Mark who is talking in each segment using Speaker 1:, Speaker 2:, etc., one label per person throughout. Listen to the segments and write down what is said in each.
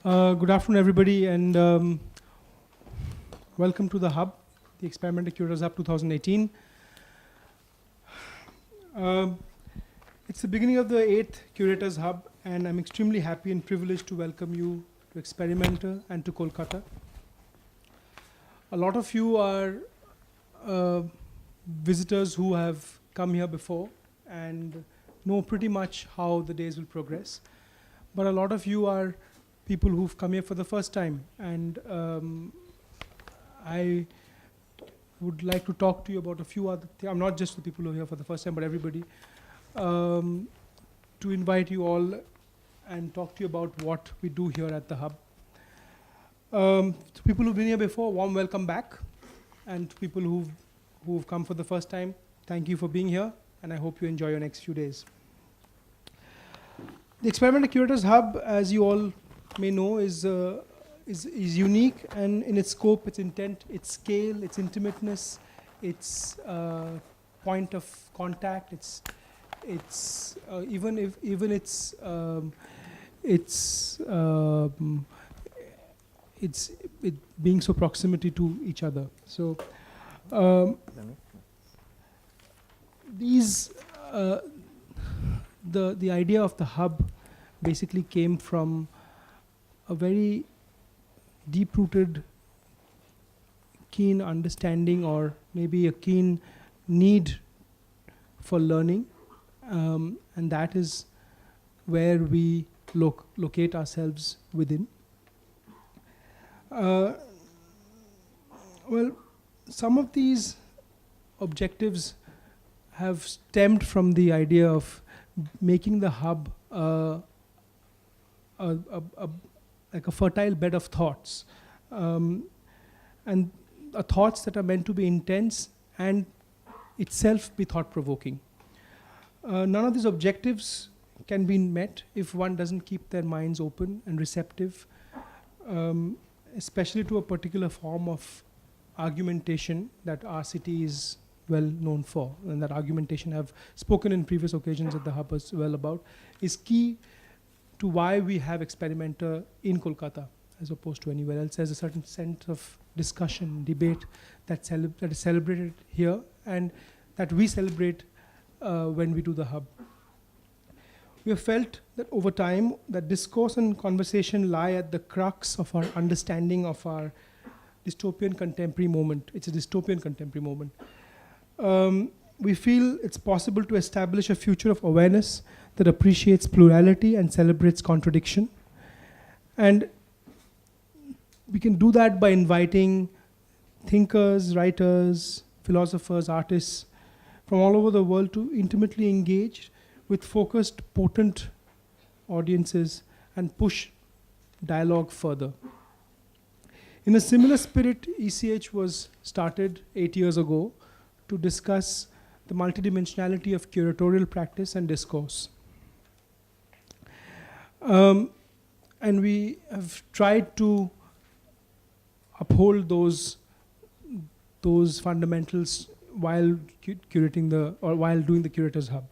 Speaker 1: Good afternoon, everybody, and welcome to the Hub, the Experimental Curators Hub 2018. It's the beginning of the 8th Curators Hub, and I'm extremely happy and privileged to welcome you to Experimenter and to Kolkata. A lot of you are visitors who have come here before and know pretty much how the days will progress. But a lot of you are people who've come here for the first time, and I would like to talk to you about a few other things. I'm not just the people who are here for the first time, but everybody, to invite you all and talk to you about what we do here at the Hub. To people who've been here before, warm welcome back, and to people who've come for the first time, thank you for being here, and I hope you enjoy your next few days. The Experimental Curators Hub, as you all may know, is unique, and in its scope, its intent, its scale, its intimateness, its point of contact, its being so proximity to each other. So the idea of the hub basically came from a very deep-rooted, keen understanding, or maybe a keen need for learning, and that is where we locate ourselves within. Well, some of these objectives have stemmed from the idea of making the hub like a fertile bed of thoughts, and thoughts that are meant to be intense and itself be thought-provoking. None of these objectives can be met if one doesn't keep their minds open and receptive, especially to a particular form of argumentation that our city is well known for, and that argumentation I've spoken in previous occasions at the Hub as well about, is key to why we have Experimenter in Kolkata as opposed to anywhere else. There's a certain sense of discussion, debate that is celebrated here, and that we celebrate when we do the Hub. We have felt that over time that discourse and conversation lie at the crux of our understanding of our dystopian contemporary moment. It's a dystopian contemporary moment. We feel it's possible to establish a future of awareness that appreciates plurality and celebrates contradiction. And we can do that by inviting thinkers, writers, philosophers, artists from all over the world to intimately engage with focused, potent audiences and push dialogue further. In a similar spirit, ECH was started 8 years ago to discuss the multidimensionality of curatorial practice and discourse. And we have tried to uphold those fundamentals while while doing the Curators Hub.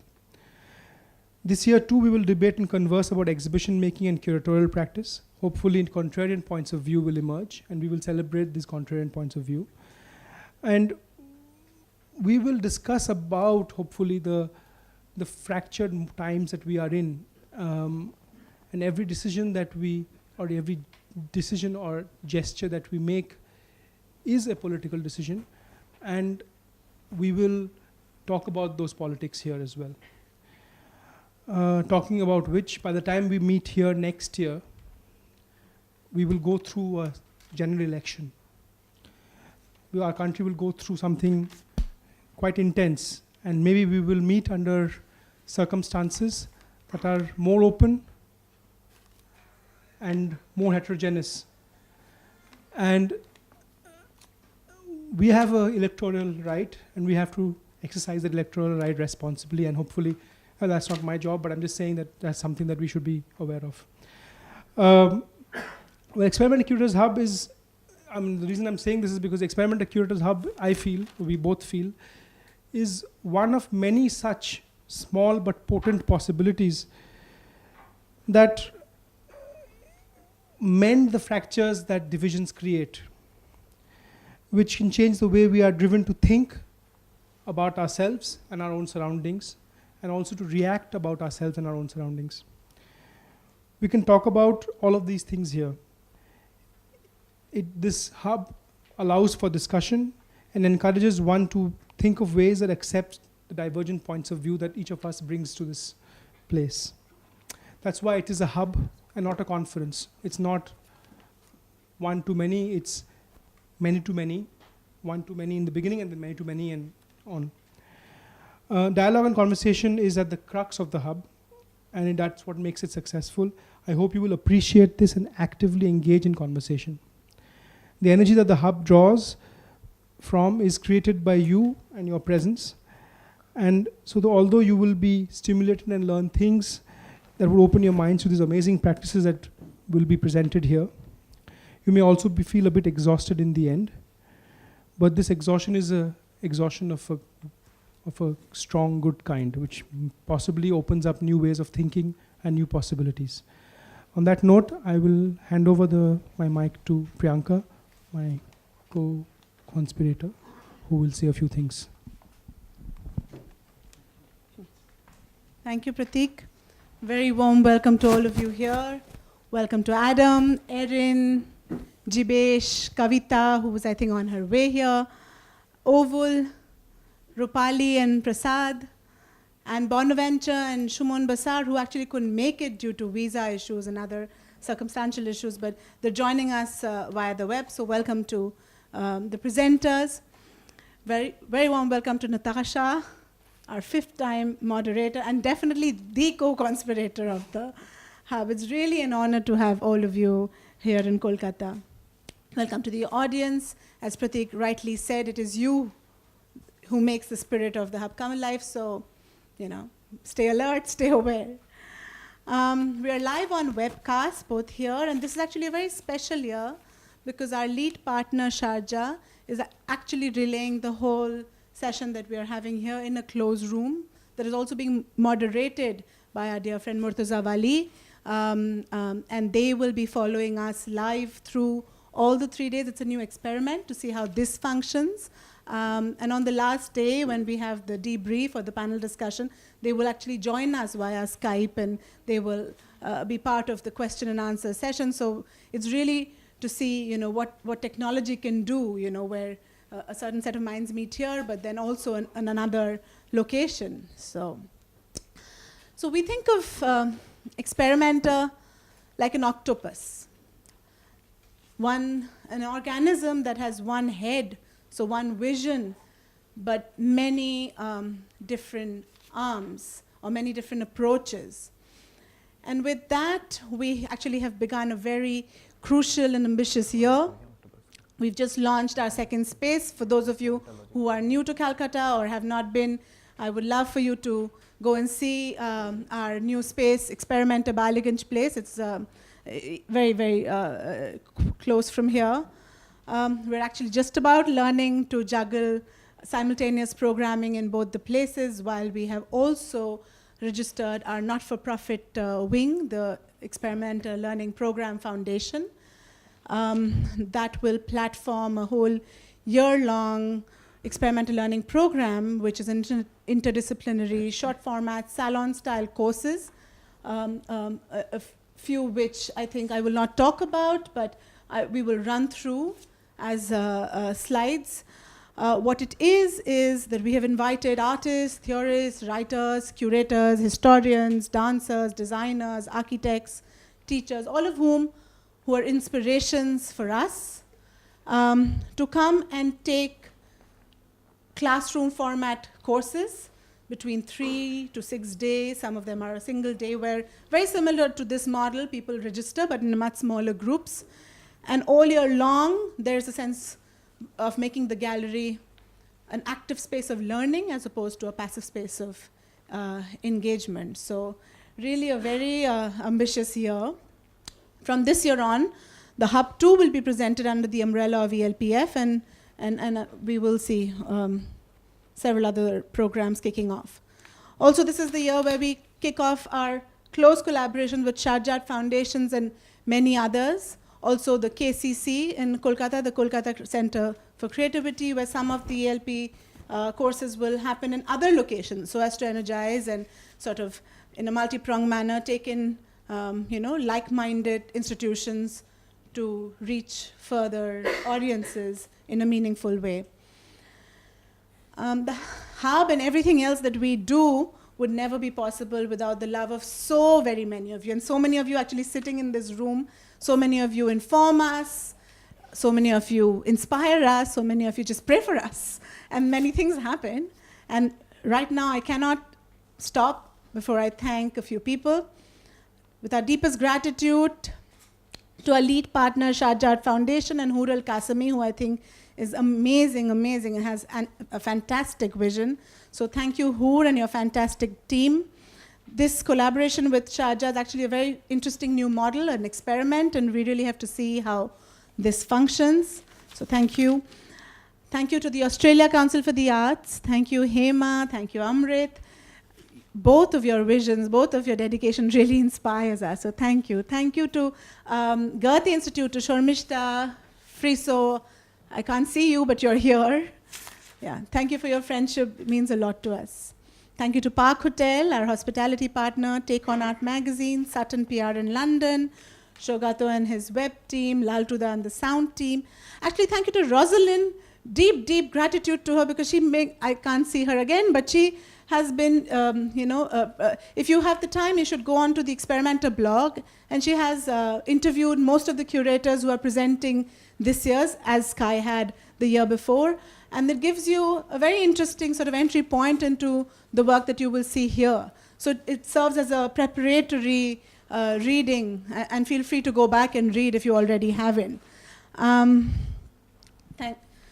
Speaker 1: This year too, we will debate and converse about exhibition making and curatorial practice. Hopefully, contrarian points of view will emerge, and we will celebrate these contrarian points of view. And we will discuss about, hopefully, the fractured times that we are in, and every decision or gesture that we make is a political decision, and we will talk about those politics here as well. Talking about which, by the time we meet here next year, we will go through a general election. Our country will go through something quite intense, and maybe we will meet under circumstances that are more open and more heterogeneous. And we have an electoral right, and we have to exercise that electoral right responsibly, and hopefully, well, that's not my job, but I'm just saying that that's something that we should be aware of. Well, Experimental Curators Hub is, the reason I'm saying this is because Experimental Curators Hub, we both feel, is one of many such small but potent possibilities that mend the fractures that divisions create, which can change the way we are driven to think about ourselves and our own surroundings, and also to react about ourselves and our own surroundings. We can talk about all of these things here. This hub allows for discussion and encourages one to think of ways that accept the divergent points of view that each of us brings to this place. That's why it is a hub and not a conference. It's not one to many, it's many to many. One to many in the beginning and then many to many and on. Dialogue and conversation is at the crux of the hub, and that's what makes it successful. I hope you will appreciate this and actively engage in conversation. The energy that the hub draws from is created by you and your presence. And so although you will be stimulated and learn things that will open your minds to these amazing practices that will be presented here, you may also feel a bit exhausted in the end. But this exhaustion is an exhaustion of a strong, good kind, which possibly opens up new ways of thinking and new possibilities. On that note, I will hand over my mic to Priyanka, my co-conspirator, who will say a few things.
Speaker 2: Thank you, Pratik. Very warm welcome to all of you here. Welcome to Adam, Erin, Jibesh, Kavita, who was, I think, on her way here, Ovul, Rupali and Prasad, and Bonaventure and Shumon Basar, who actually couldn't make it due to visa issues and other circumstantial issues, but they're joining us via the web. So welcome to the presenters. Very, very warm welcome to Natasha, our fifth-time moderator, and definitely the co-conspirator of the hub. It's really an honor to have all of you here in Kolkata. Welcome to the audience. As Pratik rightly said, it is you who makes the spirit of the hub come alive, so, stay alert, stay aware. We are live on webcast, both here, and this is actually a very special year because our lead partner, Sharjah, is actually relaying the whole session that we are having here in a closed room that is also being moderated by our dear friend Murtaza Wali, and they will be following us live through all the 3 days. It's a new experiment to see how this functions. And on the last day, when we have the debrief or the panel discussion, they will actually join us via Skype, and they will be part of the question and answer session. So it's really to see, what technology can do, where a certain set of minds meet here, but then also in another location. So we think of experimenter like an octopus, an organism that has one head, so one vision, but many different arms or many different approaches. And with that, we actually have begun a very crucial and ambitious year. We've just launched our second space. For those of you who are new to Calcutta or have not been, I would love for you to go and see our new space, Experimenter Baliganj Place. It's very, very close from here. We're actually just about learning to juggle simultaneous programming in both the places, while we have also registered our not-for-profit wing, the Experimenter Learning Program Foundation. That will platform a whole year-long experimental learning program, which is an interdisciplinary, short-format, salon-style courses, a few which I think I will not talk about, but we will run through as slides. What it is that we have invited artists, theorists, writers, curators, historians, dancers, designers, architects, teachers, all of whom who are inspirations for us, to come and take classroom format courses between 3 to 6 days. Some of them are a single day, where very similar to this model, people register, but in much smaller groups. And all year long, there's a sense of making the gallery an active space of learning as opposed to a passive space of engagement. So really a very ambitious year. From this year on, the Hub 2 will be presented under the umbrella of ELPF, and we will see several other programs kicking off. Also, this is the year where we kick off our close collaboration with Sharjah Foundations and many others. Also the KCC in Kolkata, the Kolkata Center for Creativity, where some of the ELP courses will happen in other locations, so as to energize and sort of, in a multi-pronged manner, take in like-minded institutions to reach further audiences in a meaningful way. The hub and everything else that we do would never be possible without the love of so very many of you. And so many of you actually sitting in this room, so many of you inform us, so many of you inspire us, so many of you just pray for us. And many things happen. And right now I cannot stop before I thank a few people. With our deepest gratitude to our lead partner, Shahjat Foundation, and Hural Kasami, who I think is amazing, amazing, and has a fantastic vision. So thank you, Hur, and your fantastic team. This collaboration with Shahjat is actually a very interesting new model, an experiment, and we really have to see how this functions. So thank you. Thank you to the Australia Council for the Arts. Thank you, Hema. Thank you, Amrit. Both of your visions, both of your dedication really inspires us. So thank you. Thank you to Goethe Institute, to Shormishta, Friso. I can't see you, but you're here. Yeah, thank you for your friendship. It means a lot to us. Thank you to Park Hotel, our hospitality partner, Take On Art Magazine, Sutton PR in London, Shogato and his web team, Laltuda and the sound team. Actually, thank you to Rosalind. Deep, deep gratitude to her, because I can't see her again, but she has been, if you have the time, you should go on to the Experimenter blog, and she has interviewed most of the curators who are presenting this year's, as Sky had the year before, and it gives you a very interesting sort of entry point into the work that you will see here. So it serves as a preparatory reading, and feel free to go back and read if you already haven't.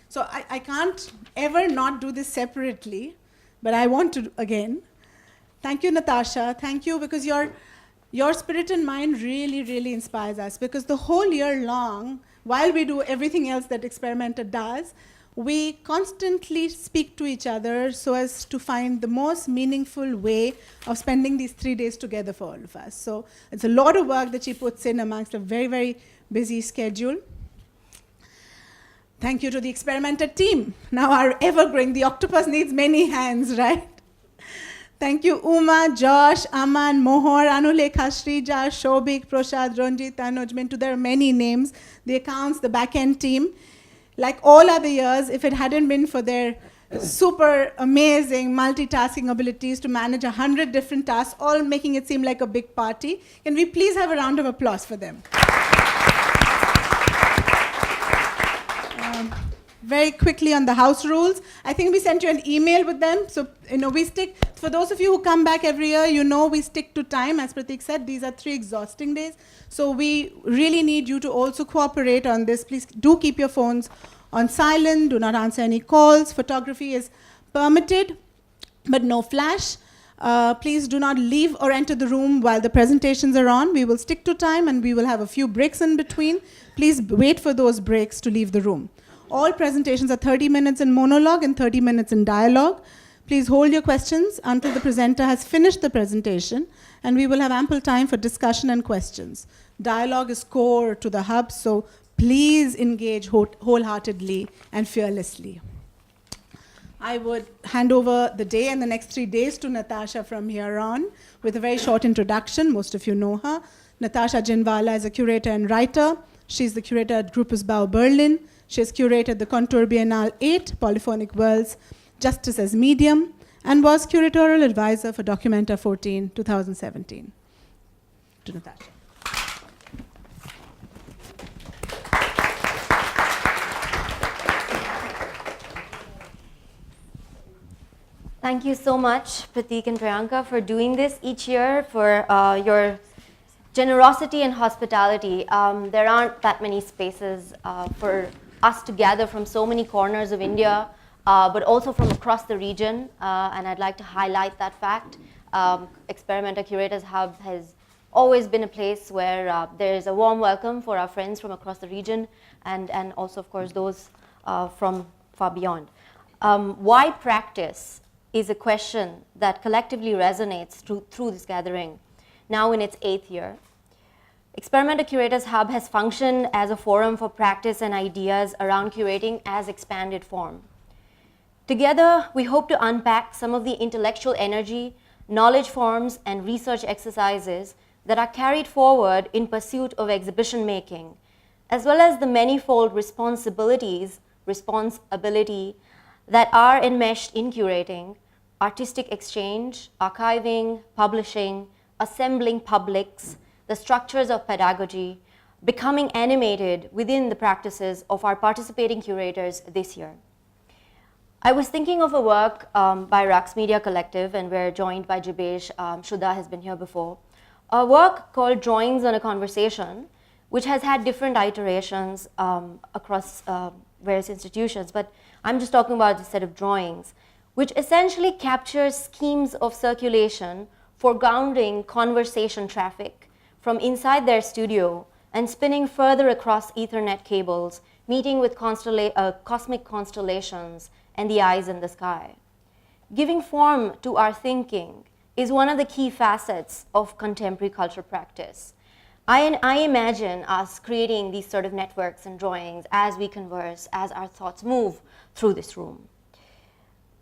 Speaker 2: So I can't ever not do this separately, but I want to again. Thank you, Natasha. Thank you, because your spirit and mind really, really inspires us, because the whole year long, while we do everything else that Experimenter does, we constantly speak to each other so as to find the most meaningful way of spending these 3 days together for all of us. So it's a lot of work that she puts in amongst a very, very busy schedule. Thank you to the Experimenter team. Now our ever-growing, the octopus needs many hands, right? Thank you, Uma, Josh, Aman, Mohor, Anulekha, Shrija, Shobik, Prashad, Ranjit, Tanojmin. There are many names. The accounts, the back-end team. Like all other years, if it hadn't been for their super amazing multitasking abilities to manage 100 different tasks, all making it seem like a big party, can we please have a round of applause for them? Very quickly on the house rules. I think we sent you an email with them. So, we stick, for those of you who come back every year, we stick to time. As Pratik said, these are 3 exhausting days. So we really need you to also cooperate on this. Please do keep your phones on silent. Do not answer any calls. Photography is permitted, but no flash. Please do not leave or enter the room while the presentations are on. We will stick to time, and we will have a few breaks in between. Please wait for those breaks to leave the room. All presentations are 30 minutes in monologue and 30 minutes in dialogue. Please hold your questions until the presenter has finished the presentation, and we will have ample time for discussion and questions. Dialogue is core to the hub, so please engage wholeheartedly and fearlessly. I would hand over the day and the next 3 days to Natasha from here on with a very short introduction. Most of you know her. Natasha Jinwala is a curator and writer. She's the curator at Grupusbau Berlin. She has curated the Contour Biennale 8, Polyphonic Worlds, Justice as Medium, and was curatorial advisor for Documenta 14, 2017. To Natasha.
Speaker 3: Thank you so much, Pratik and Priyanka, for doing this each year, for your generosity and hospitality. There aren't that many spaces for us to gather from so many corners of India, but also from across the region, and I'd like to highlight that fact. Experimenter Curators Hub has always been a place where there is a warm welcome for our friends from across the region, and also, of course, those from far beyond. Why practice is a question that collectively resonates through this gathering, now in its 8th year. Experimenter Curators Hub has functioned as a forum for practice and ideas around curating as expanded form. Together, we hope to unpack some of the intellectual energy, knowledge forms, and research exercises that are carried forward in pursuit of exhibition making, as well as the manifold responsibility that are enmeshed in curating, artistic exchange, archiving, publishing, assembling publics, the structures of pedagogy, becoming animated within the practices of our participating curators this year. I was thinking of a work by Rux Media Collective, and we're joined by Jibesh. Shudha has been here before. A work called Drawings on a Conversation, which has had different iterations across various institutions, but I'm just talking about a set of drawings, which essentially captures schemes of circulation foregrounding conversation traffic from inside their studio and spinning further across Ethernet cables, meeting with cosmic constellations and the eyes in the sky. Giving form to our thinking is one of the key facets of contemporary culture practice. I imagine us creating these sort of networks and drawings as we converse, as our thoughts move through this room.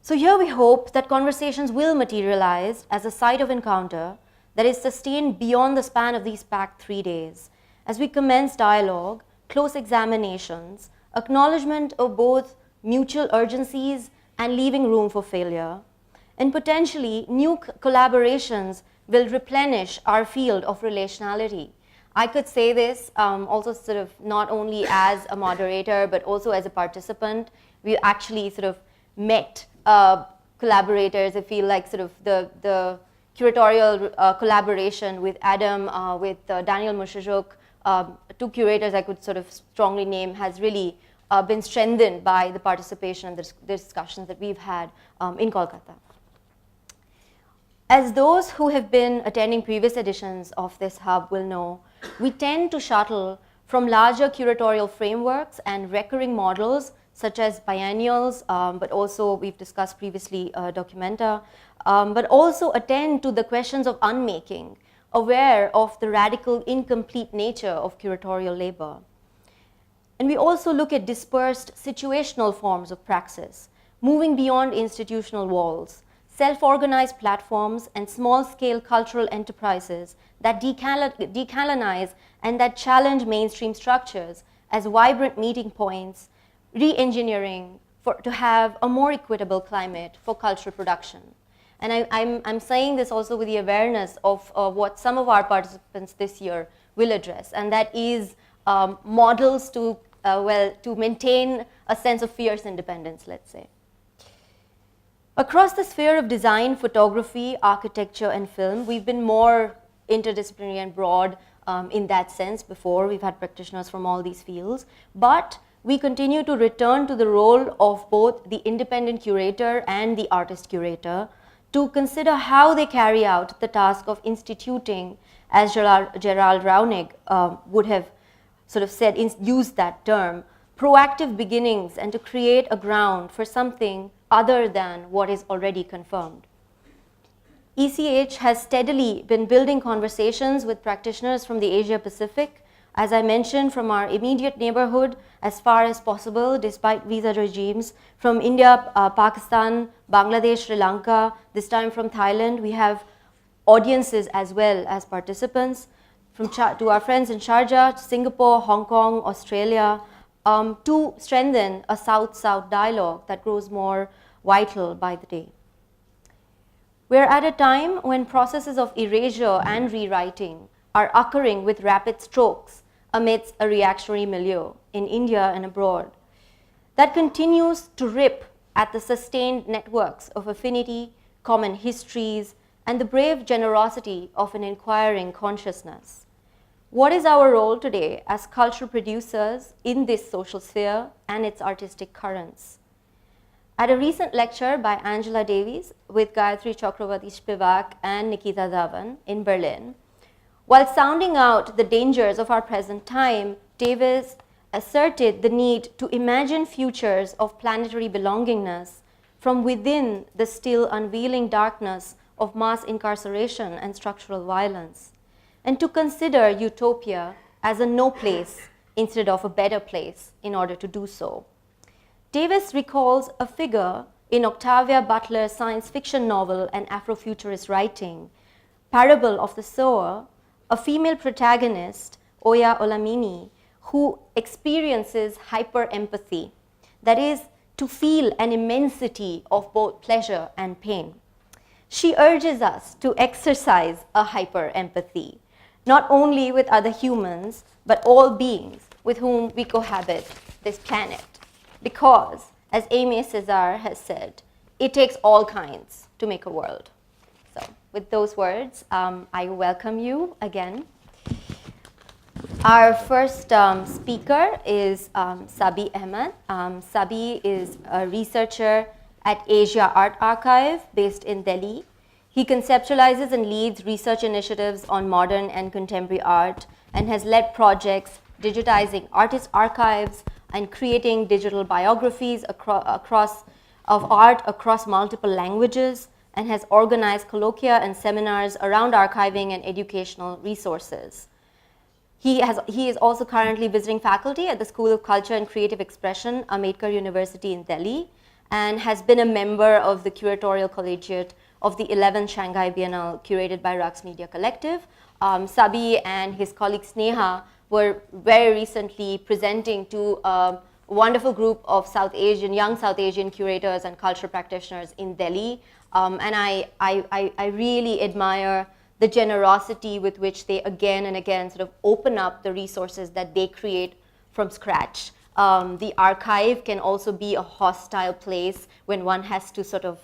Speaker 3: So here we hope that conversations will materialize as a site of encounter that is sustained beyond the span of these packed 3 days, as we commence dialogue, close examinations, acknowledgement of both mutual urgencies and leaving room for failure, and potentially new collaborations will replenish our field of relationality. I could say this also sort of not only as a moderator, but also as a participant. We actually sort of met collaborators. I feel like sort of the curatorial collaboration with Adam, with Daniel Mushajuk, two curators I could sort of strongly name, has really been strengthened by the participation and the discussions that we've had in Kolkata. As those who have been attending previous editions of this hub will know, we tend to shuttle from larger curatorial frameworks and recurring models such as biennials, but also we've discussed previously Documenta, but also attend to the questions of unmaking, aware of the radical incomplete nature of curatorial labor. And we also look at dispersed situational forms of praxis, moving beyond institutional walls, self-organized platforms and small-scale cultural enterprises that decolonize and that challenge mainstream structures as vibrant meeting points, re-engineering to have a more equitable climate for cultural production. And I'm saying this also with the awareness of what some of our participants this year will address, and that is models to maintain a sense of fierce independence, let's say. Across the sphere of design, photography, architecture, and film, we've been more interdisciplinary and broad in that sense before. We've had practitioners from all these fields, but we continue to return to the role of both the independent curator and the artist curator to consider how they carry out the task of instituting, as Gerald Raunig would have sort of said, used that term, proactive beginnings, and to create a ground for something other than what is already confirmed. ECH has steadily been building conversations with practitioners from the Asia Pacific, as I mentioned, from our immediate neighborhood as far as possible, despite visa regimes, from India, Pakistan, Bangladesh, Sri Lanka, this time from Thailand. We have audiences as well as participants, to our friends in Sharjah, Singapore, Hong Kong, Australia, to strengthen a South-South dialogue that grows more vital by the day. We're at a time when processes of erasure and rewriting are occurring with rapid strokes amidst a reactionary milieu in India and abroad that continues to rip at the sustained networks of affinity, common histories, and the brave generosity of an inquiring consciousness. What is our role today as cultural producers in this social sphere and its artistic currents? At a recent lecture by Angela Davies with Gayatri Chakravarti Spivak and Nikita Dhawan in Berlin, while sounding out the dangers of our present time, Davies asserted the need to imagine futures of planetary belongingness from within the still unveiling darkness of mass incarceration and structural violence. and to consider utopia as a no place instead of a better place in order to do so. Davis recalls a figure in Octavia Butler's science fiction novel and Afrofuturist writing, Parable of the Sower, a female protagonist, Oya Olamini, who experiences hyper-empathy, that is, to feel an immensity of both pleasure and pain. She urges us to exercise a hyper-empathy, not only with other humans, but all beings with whom we cohabit this planet. Because, as Aimé Césaire has said, it takes all kinds to make a world. So, with those words, I welcome you again. Our first speaker is Sabi Ahmed. Sabi is a researcher at Asia Art Archive based in Delhi. He conceptualizes and leads research initiatives on modern and contemporary art and has led projects digitizing artist archives and creating digital biographies of art across multiple languages, and has organized colloquia and seminars around archiving and educational resources. He is also currently visiting faculty at the School of Culture and Creative Expression, Ambedkar University in Delhi, and has been a member of the curatorial collegiate of the 11th Shanghai Biennale, curated by Rux Media Collective. Sabi and his colleague Sneha were very recently presenting to a wonderful group of young South Asian curators and cultural practitioners in Delhi. And I really admire the generosity with which they again and again sort of open up the resources that they create from scratch. The archive can also be a hostile place when one has to sort of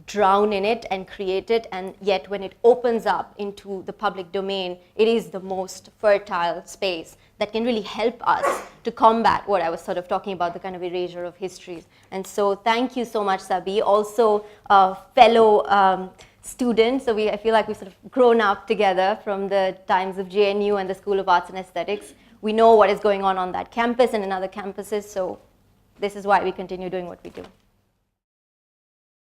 Speaker 3: drown in it and create it, and yet when it opens up into the public domain, it is the most fertile space that can really help us to combat what I was sort of talking about, the kind of erasure of histories. And so thank you so much, Sabi. Also a fellow student, so I feel like we've sort of grown up together from the times of JNU and the School of Arts and Aesthetics. We know what is going on that campus and in other campuses, so this is why we continue doing what we do.